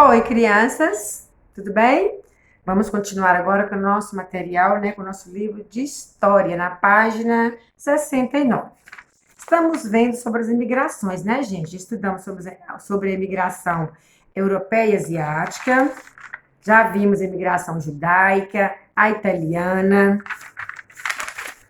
Oi, crianças, tudo bem? Vamos continuar agora com o nosso material, né, com o nosso livro de história, na página 69. Estamos vendo sobre as imigrações, né, gente? Estudamos sobre a imigração europeia e asiática, já vimos a imigração judaica, a italiana,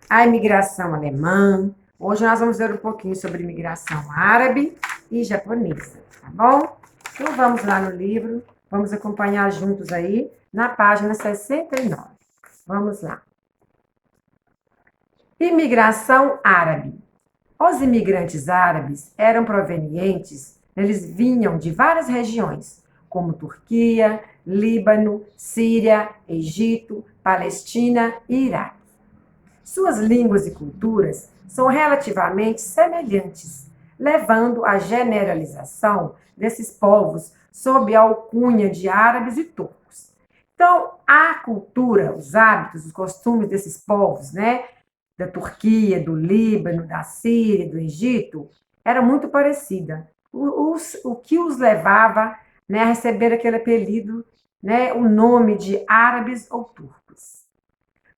a imigração alemã. Hoje nós vamos ver um pouquinho sobre imigração árabe e japonesa, tá bom? Então vamos lá no livro, vamos acompanhar juntos aí na página 69. Vamos lá. Imigração árabe. Os imigrantes árabes eram provenientes, eles vinham de várias regiões, como Turquia, Líbano, Síria, Egito, Palestina e Iraque. Suas línguas e culturas são relativamente semelhantes, levando à generalização desses povos sob a alcunha de árabes e turcos. Então, a cultura, os hábitos, os costumes desses povos, né, da Turquia, do Líbano, da Síria, do Egito, era muito parecida. O que os levava, né, a receber aquele apelido, né, o nome de árabes ou turcos.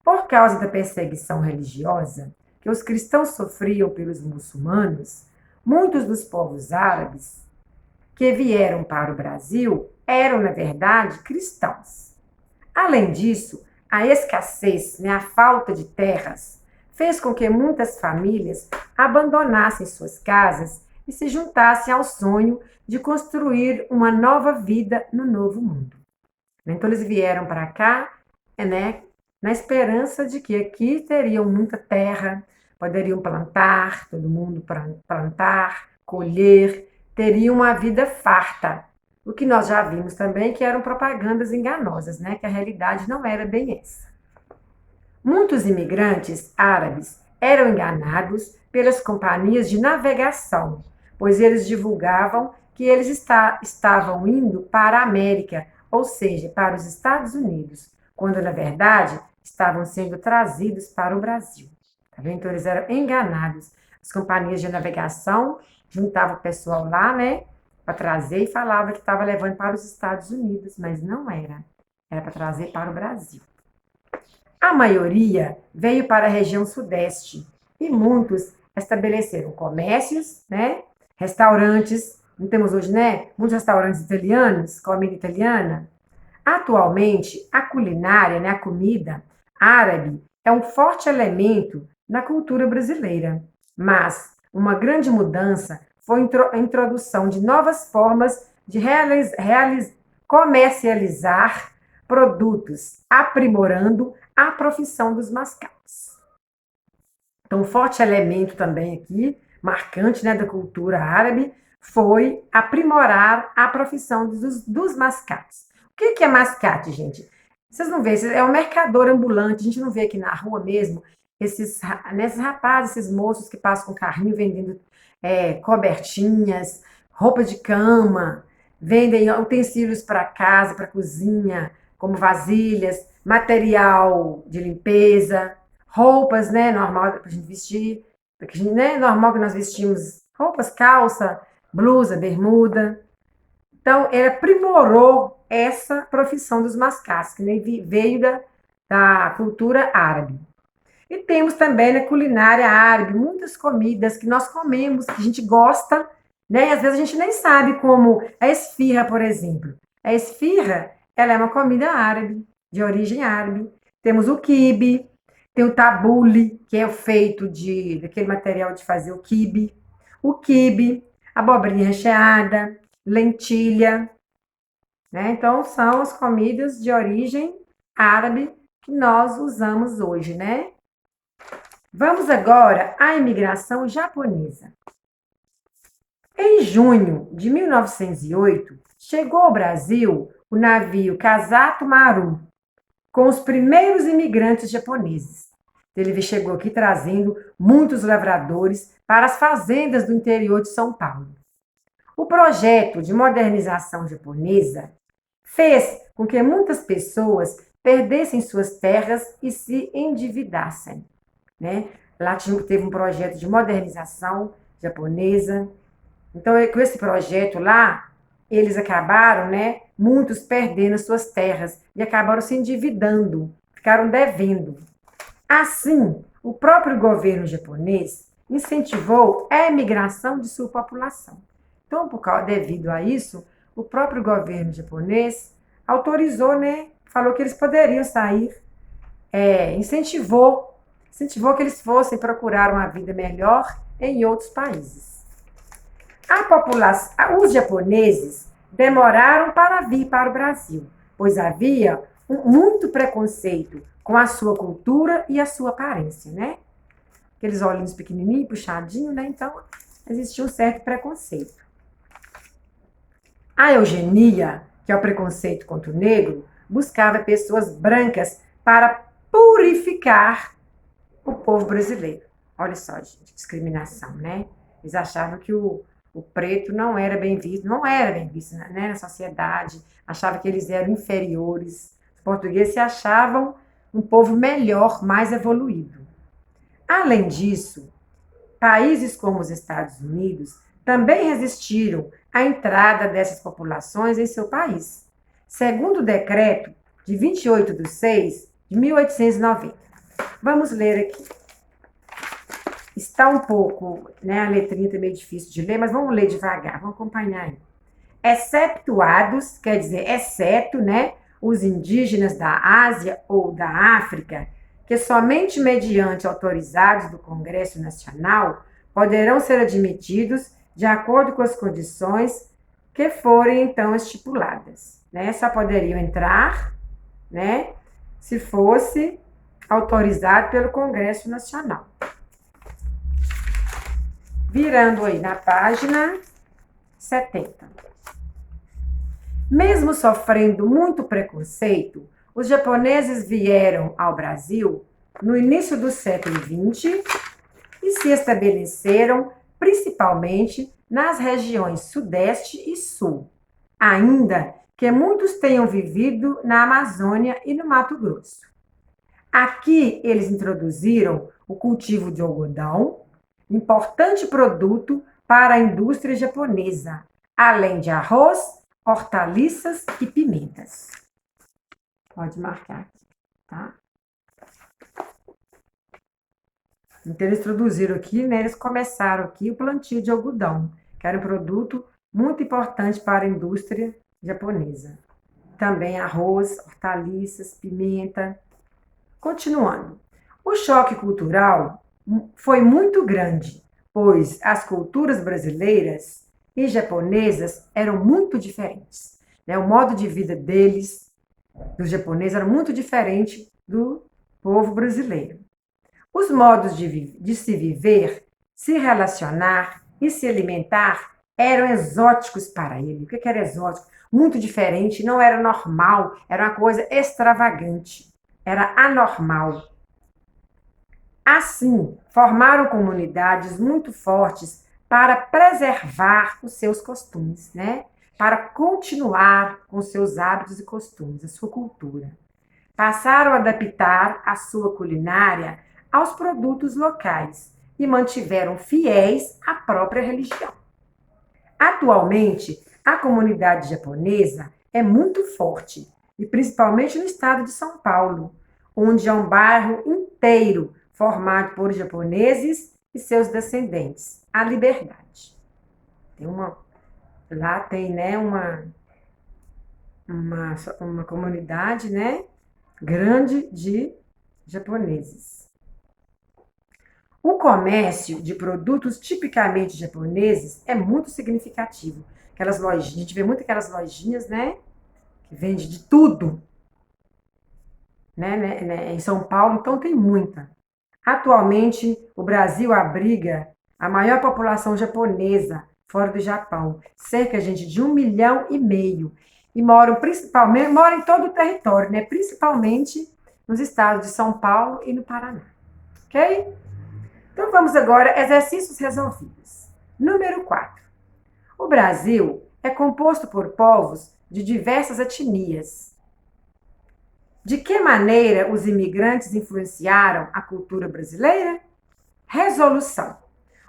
Por causa da perseguição religiosa que os cristãos sofriam pelos muçulmanos, muitos dos povos árabes que vieram para o Brasil eram, na verdade, cristãos. Além disso, a escassez, né, a falta de terras, fez com que muitas famílias abandonassem suas casas e se juntassem ao sonho de construir uma nova vida no novo mundo. Então, eles vieram para cá, né, na esperança de que aqui teriam muita terra, poderiam plantar, todo mundo plantar, colher, teriam uma vida farta. O que nós já vimos também que eram propagandas enganosas, né? Que a realidade não era bem essa. Muitos imigrantes árabes eram enganados pelas companhias de navegação, pois eles divulgavam que eles estavam indo para a América, ou seja, para os Estados Unidos, quando na verdade estavam sendo trazidos para o Brasil. Tá vendo? Então eles eram enganados. As companhias de navegação juntavam o pessoal lá, né, para trazer e falava que estava levando para os Estados Unidos, mas não era. Era para trazer para o Brasil. A maioria veio para a região sudeste e muitos estabeleceram comércios, né, restaurantes. Não temos hoje, né, muitos restaurantes italianos, comida italiana. Atualmente, a culinária, né, a comida árabe é um forte elemento na cultura brasileira, mas uma grande mudança foi a introdução de novas formas de comercializar produtos, aprimorando a profissão dos mascates. Então, um forte elemento também aqui, marcante, né, da cultura árabe, foi aprimorar a profissão dos mascates. O que é mascate, gente? Vocês não veem, é um mercador ambulante, a gente não vê aqui na rua mesmo, esses rapazes, esses moços que passam com carrinho vendendo cobertinhas, roupa de cama, vendem utensílios para casa, para cozinha, como vasilhas, material de limpeza, roupas, né, normal para a gente vestir, porque a gente, né, normal que nós vestimos roupas, calça, blusa, bermuda. Então, ele aprimorou essa profissão dos mascates, que veio da cultura árabe. E temos também na culinária árabe muitas comidas que nós comemos, que a gente gosta, né? E às vezes a gente nem sabe como a esfirra, por exemplo. A esfirra, ela é uma comida árabe, de origem árabe. Temos o quibe, tem o tabule, que é feito daquele material de fazer o quibe, abobrinha recheada, lentilha, né? Então, são as comidas de origem árabe que nós usamos hoje, né? Vamos agora à imigração japonesa. Em junho de 1908, chegou ao Brasil o navio Kasato Maru, com os primeiros imigrantes japoneses. Ele chegou aqui trazendo muitos lavradores para as fazendas do interior de São Paulo. O projeto de modernização japonesa fez com que muitas pessoas perdessem suas terras e se endividassem. Né? Lá teve um projeto de modernização japonesa. Então, com esse projeto lá, eles acabaram, né, muitos perdendo suas terras e acabaram se endividando, ficaram devendo. Assim, o próprio governo japonês incentivou a emigração de sua população. Então, devido a isso, o próprio governo japonês autorizou, né, falou que eles poderiam sair, incentivou que eles fossem procurar uma vida melhor em outros países. Os japoneses demoraram para vir para o Brasil, pois havia muito preconceito com a sua cultura e a sua aparência, né? Aqueles olhinhos pequenininhos, puxadinhos, né? Então, existia um certo preconceito. A eugenia, que é o preconceito contra o negro, buscava pessoas brancas para purificar o povo brasileiro. Olha só, gente, discriminação, né? Eles achavam que o preto não era bem visto né, na sociedade, achava que eles eram inferiores. Os portugueses se achavam um povo melhor, mais evoluído. Além disso, países como os Estados Unidos também resistiram à entrada dessas populações em seu país, segundo o decreto de 28/6/1890. Vamos ler aqui. Está um pouco, né, a letrinha está meio difícil de ler, mas vamos ler devagar, vamos acompanhar aí. Exceptuados, quer dizer, exceto, né, os indígenas da Ásia ou da África, que somente mediante autorizados do Congresso Nacional poderão ser admitidos de acordo com as condições que forem então estipuladas, né? Só poderiam entrar, né, se fosse autorizado pelo Congresso Nacional. Virando aí na página 70. Mesmo sofrendo muito preconceito, os japoneses vieram ao Brasil no início do século XX e se estabeleceram principalmente nas regiões Sudeste e Sul, ainda que muitos tenham vivido na Amazônia e no Mato Grosso. Aqui eles introduziram o cultivo de algodão, importante produto para a indústria japonesa, além de arroz, hortaliças e pimentas. Pode marcar aqui, tá? Então, eles introduziram aqui, né? Eles começaram aqui o plantio de algodão, que era um produto muito importante para a indústria japonesa. Também arroz, hortaliças, pimenta. Continuando. O choque cultural foi muito grande, pois as culturas brasileiras e japonesas eram muito diferentes, né? O modo de vida deles, dos japoneses, era muito diferente do povo brasileiro. Os modos de se viver, se relacionar e se alimentar eram exóticos para ele. O que era exótico? Muito diferente, não era normal, era uma coisa extravagante, era anormal. Assim, formaram comunidades muito fortes para preservar os seus costumes, né? Para continuar com seus hábitos e costumes, a sua cultura. Passaram a adaptar a sua culinária aos produtos locais e mantiveram fiéis à própria religião. Atualmente, a comunidade japonesa é muito forte, e principalmente no estado de São Paulo, onde é um bairro inteiro formado por japoneses e seus descendentes. A Liberdade. Lá tem, né, uma comunidade, né, grande de japoneses. O comércio de produtos tipicamente japoneses é muito significativo. Aquelas lojinhas, a gente vê muito aquelas lojinhas, né, que vende de tudo, né, em São Paulo, então tem muita. Atualmente, o Brasil abriga a maior população japonesa fora do Japão, cerca, gente, de 1,5 milhão, e moram em todo o território, né, principalmente nos estados de São Paulo e no Paraná. Ok? Então, vamos agora, exercícios resolvidos. Número 4. O Brasil é composto por povos de diversas etnias. De que maneira os imigrantes influenciaram a cultura brasileira? Resolução.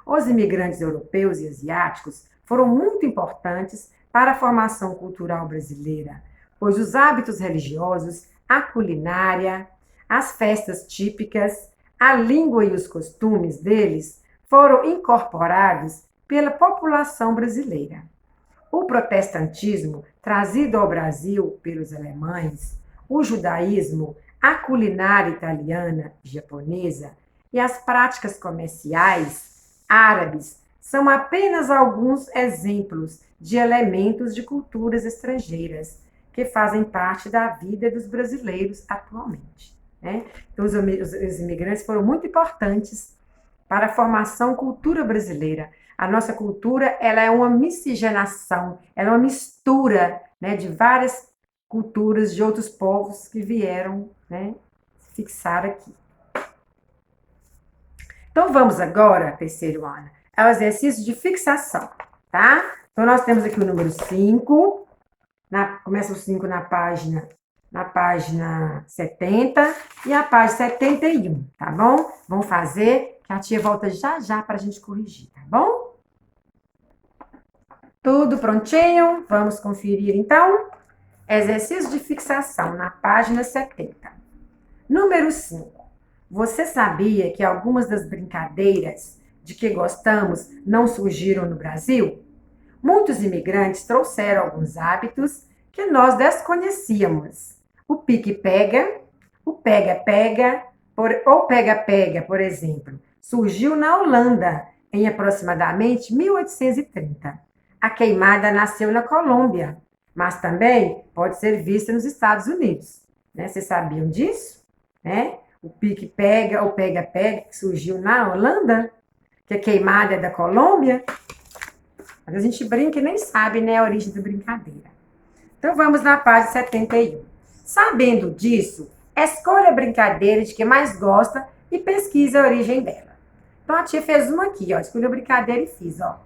Os imigrantes europeus e asiáticos foram muito importantes para a formação cultural brasileira, pois os hábitos religiosos, a culinária, as festas típicas, a língua e os costumes deles foram incorporados pela população brasileira. O protestantismo, trazido ao Brasil pelos alemães, o judaísmo, a culinária italiana e japonesa e as práticas comerciais árabes são apenas alguns exemplos de elementos de culturas estrangeiras que fazem parte da vida dos brasileiros atualmente. Né? Então, os imigrantes foram muito importantes para a formação cultura brasileira. A nossa cultura ela é uma miscigenação, ela é uma mistura, né, de várias culturas de outros povos que vieram, né, fixar aqui. Então, vamos agora, terceiro ano, ao exercício de fixação, tá? Então, nós temos aqui o número 5, começa o 5 na página 70 e a página 71, tá bom? Vamos fazer, que a tia volta já para a gente corrigir, tá bom? Tudo prontinho? Vamos conferir, então? Exercício de fixação, na página 70. Número 5. Você sabia que algumas das brincadeiras de que gostamos não surgiram no Brasil? Muitos imigrantes trouxeram alguns hábitos que nós desconhecíamos. O pique-pega, o pega-pega, ou pega-pega, por exemplo, surgiu na Holanda em aproximadamente 1830. A queimada nasceu na Colômbia, mas também pode ser vista nos Estados Unidos. Né? Vocês sabiam disso? Né? O pique-pega ou pega-pega que surgiu na Holanda, que a queimada é da Colômbia. Mas a gente brinca e nem sabe, né, a origem da brincadeira. Então, vamos na página 71. Sabendo disso, escolha a brincadeira de que mais gosta e pesquise a origem dela. Então, a tia fez uma aqui, ó. Escolheu a brincadeira e fiz, ó.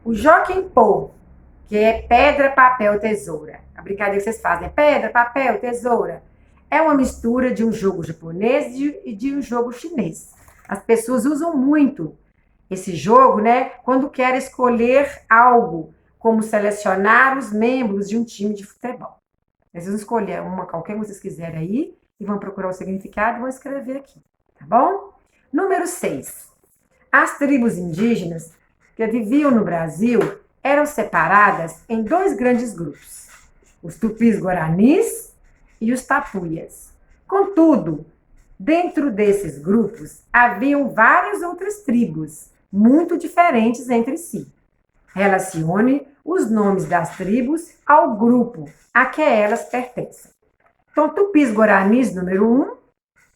O Joaquim Pô, que é pedra, papel, tesoura. A brincadeira que vocês fazem é pedra, papel, tesoura. É uma mistura de um jogo japonês e de um jogo chinês. As pessoas usam muito esse jogo, né, quando querem escolher algo, como selecionar os membros de um time de futebol. Vocês vão escolher uma qualquer que vocês quiserem aí e vão procurar o significado e vão escrever aqui, tá bom? Número 6. As tribos indígenas que viviam no Brasil eram separadas em dois grandes grupos, os tupis-guaranis e os tapuias. Contudo, dentro desses grupos haviam várias outras tribos, muito diferentes entre si. Relacione os nomes das tribos ao grupo a que elas pertencem. Então, tupis-guaranis, número 1,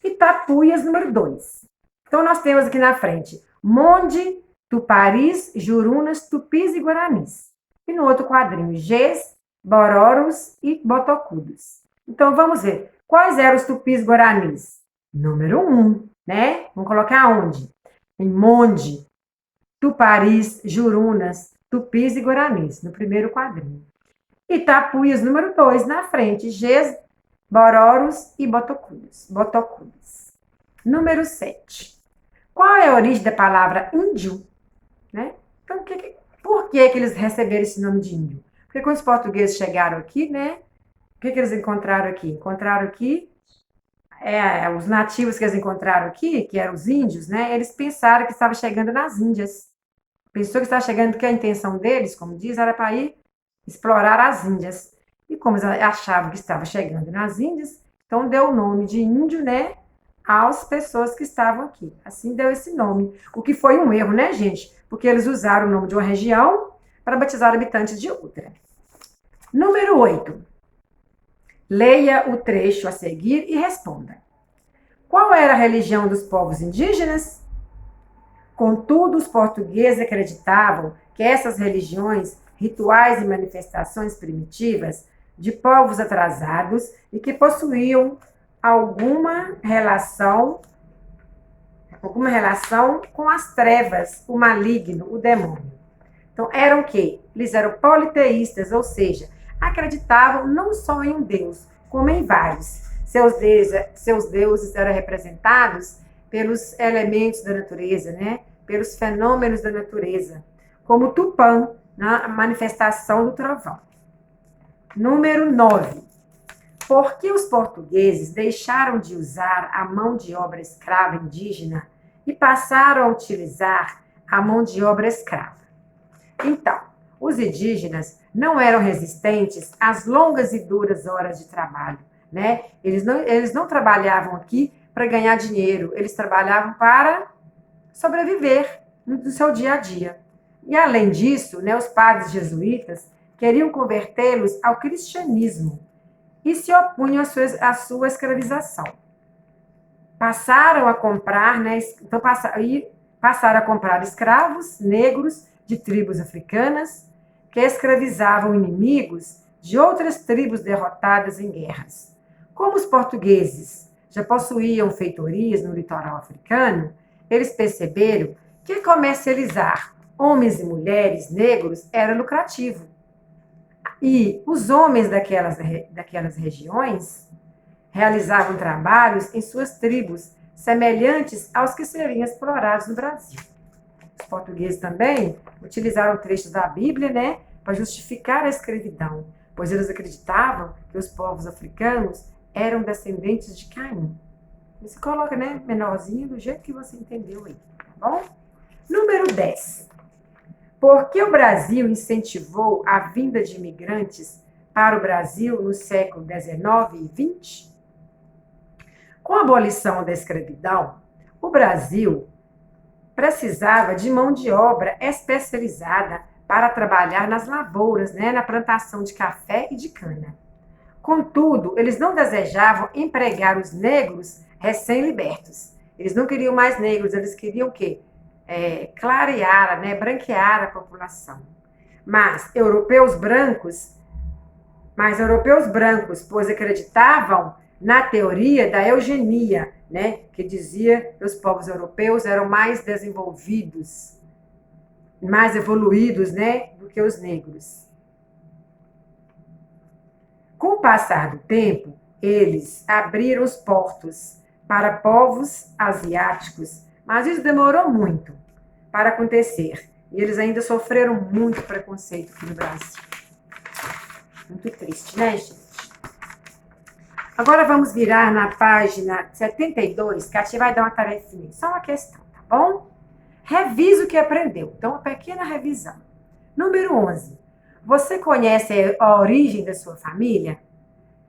e tapuias, número 2. Então, nós temos aqui na frente Monde, Tuparis, Jurunas, Tupis e Guaranis. E no outro quadrinho, Gês, Bororos e Botocudos. Então, vamos ver. Quais eram os Tupis-Guaranis? Número 1, né? Vamos colocar onde? Em Monde, Tuparis, Jurunas, Tupis e Guaranis, no primeiro quadrinho. E Tapuias, número 2, na frente, Gês, Bororos e Botocudos. Número 7. Qual é a origem da palavra índio? Né? Então, por que eles receberam esse nome de índio? Porque quando os portugueses chegaram aqui, né? O que eles encontraram aqui? Encontraram aqui os nativos que eles encontraram aqui, que eram os índios, né? Eles pensaram que estava chegando nas Índias. Pensou que estava chegando, que a intenção deles, como diz, era para ir explorar as Índias. E como eles achavam que estava chegando nas Índias, então deu o nome de índio, né? Às pessoas que estavam aqui. Assim deu esse nome. O que foi um erro, né, gente? Porque eles usaram o nome de uma região para batizar habitantes de outra. Número 8. Leia o trecho a seguir e responda. Qual era a religião dos povos indígenas? Contudo, os portugueses acreditavam que essas religiões, rituais e manifestações primitivas de povos atrasados e que possuíam alguma relação com as trevas, o maligno, o demônio. Então, eram o quê? Eles eram politeístas, ou seja, acreditavam não só em um Deus, como em vários. Seus deuses eram representados pelos elementos da natureza, né? Pelos fenômenos da natureza, como Tupã, na manifestação do trovão. Número 9. Por que os portugueses deixaram de usar a mão de obra escrava indígena e passaram a utilizar a mão de obra escrava? Então, os indígenas não eram resistentes às longas e duras horas de trabalho, né? Eles não trabalhavam aqui para ganhar dinheiro, eles trabalhavam para sobreviver no seu dia a dia. E além disso, né, os padres jesuítas queriam convertê-los ao cristianismo e se opunham à sua escravização. Passaram a comprar, né, passaram a comprar escravos negros de tribos africanas que escravizavam inimigos de outras tribos derrotadas em guerras. Como os portugueses já possuíam feitorias no litoral africano, eles perceberam que comercializar homens e mulheres negros era lucrativo. E os homens daquelas regiões realizavam trabalhos em suas tribos, semelhantes aos que seriam explorados no Brasil. Os portugueses também utilizaram trechos da Bíblia, né, para justificar a escravidão, pois eles acreditavam que os povos africanos eram descendentes de Caim. Você coloca, né, menorzinho, do jeito que você entendeu aí, tá bom? Número 10. Por que o Brasil incentivou a vinda de imigrantes para o Brasil no século XIX e XX? Com a abolição da escravidão, o Brasil precisava de mão de obra especializada para trabalhar nas lavouras, né, na plantação de café e de cana. Contudo, eles não desejavam empregar os negros recém-libertos. Eles não queriam mais negros, eles queriam o quê? Clarear, né, branquear a população. Mas europeus brancos, pois acreditavam na teoria da eugenia, né, que dizia que os povos europeus eram mais desenvolvidos, mais evoluídos, né, do que os negros. Com o passar do tempo, eles abriram os portos para povos asiáticos, mas isso demorou muito para acontecer. E eles ainda sofreram muito preconceito aqui no Brasil. Muito triste, né, gente? Agora vamos virar na página 72, que a tia vai dar uma tarefinha, só uma questão, tá bom? Revisa o que aprendeu. Então, uma pequena revisão. Número 11. Você conhece a origem da sua família?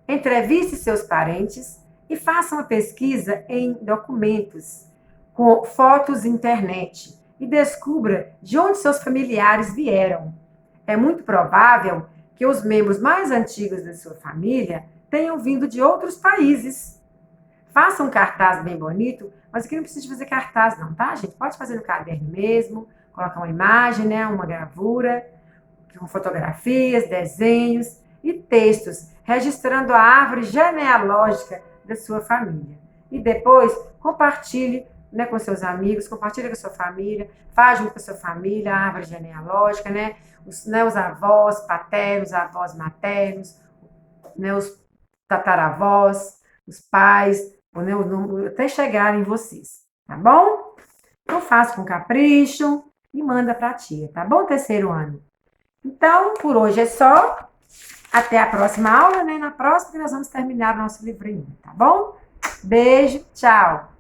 Entreviste seus parentes e faça uma pesquisa em documentos, com fotos na internet, e descubra de onde seus familiares vieram. É muito provável que os membros mais antigos da sua família tenham vindo de outros países. Faça um cartaz bem bonito, mas aqui não precisa de fazer cartaz não, tá, gente? Pode fazer no caderno mesmo, colocar uma imagem, né, uma gravura, com fotografias, desenhos e textos, registrando a árvore genealógica da sua família. E depois, compartilhe, né, com seus amigos, compartilhe com a sua família, faz junto com a sua família a árvore genealógica, né, os avós paternos, avós maternos, né, os tataravós, os pais, né, até chegarem em vocês, tá bom? Então, faça com capricho e manda para a tia, tá bom, terceiro ano? Então, por hoje é só. Até a próxima aula, né? Na próxima, nós vamos terminar o nosso livrinho, tá bom? Beijo, tchau!